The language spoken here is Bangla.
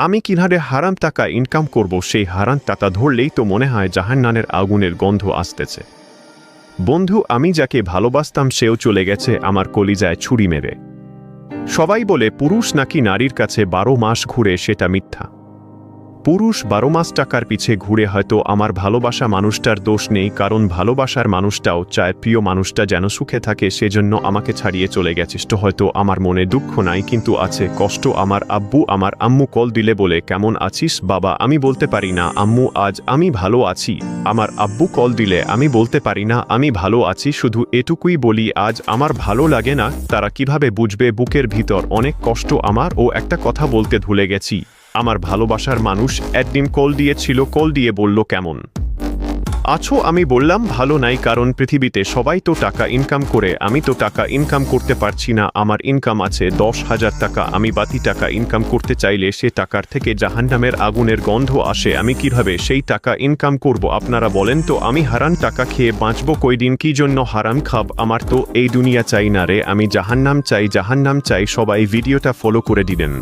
আমি কিভাবে হারাম টাকা ইনকাম করব, সেই হারাম টাকা ধরলেই তো মনে হয় জাহান্নামের আগুনের গন্ধ আসতেছে। বন্ধু, আমি যাকে ভালোবাসতাম সেও চলে গেছে আমার কলিজায় ছুরি মেরে। সবাই বলে পুরুষ নাকি নারীর কাছে 12 মাস ঘুরে, সেটা মিথ্যা। পুরুষ 12 মাস টাকার পিছে ঘুরে, হয়তো আমার ভালোবাসা মানুষটার দোষ নেই, কারণ ভালোবাসার মানুষটাও চায় প্রিয় মানুষটা যেন সুখে থাকে, সেজন্য আমাকে ছাড়িয়ে চলে গেছিস। তো হয়তো আমার মনে দুঃখ নাই, কিন্তু আছে কষ্ট। আমার আম্মু কল দিলে বলে, কেমন আছিস বাবা? আমি বলতে পারি না আম্মু আজ আমি ভালো আছি। আমার আব্বু কল দিলে আমি বলতে পারি না আমি ভালো আছি, শুধু এটুকুই বলি আজ আমার ভালো লাগে না। তারা কিভাবে বুঝবে বুকের ভিতর অনেক কষ্ট আমার? ও একটা কথা বলতে ভুলে গেছি, আমার ভালোবাসার মানুষ একদিন কল দিয়েছিল, কল দিয়ে বলল কেমন আছো? আমি বললাম ভালো নাই, কারণ পৃথিবীতে সবাই তো টাকা ইনকাম করে, আমি তো টাকা ইনকাম করতে পারছি না। আমার ইনকাম আছে 10,000 টাকা, আমি বাতি টাকা ইনকাম করতে চাইলে সে টাকার থেকে জাহান্নামের আগুনের গন্ধ আসে। আমি কিভাবে সেই টাকা ইনকাম করব আপনারা বলেন তো? আমি হারাম টাকা খেয়ে বাঁচব কয়দিন? কি জন্য হারাম খাব? আমার তো এই দুনিয়া চাই না রে, আমি জাহান্নাম চাই, জাহান্নাম চাই। সবাই ভিডিওটা ফলো করে দিবেন।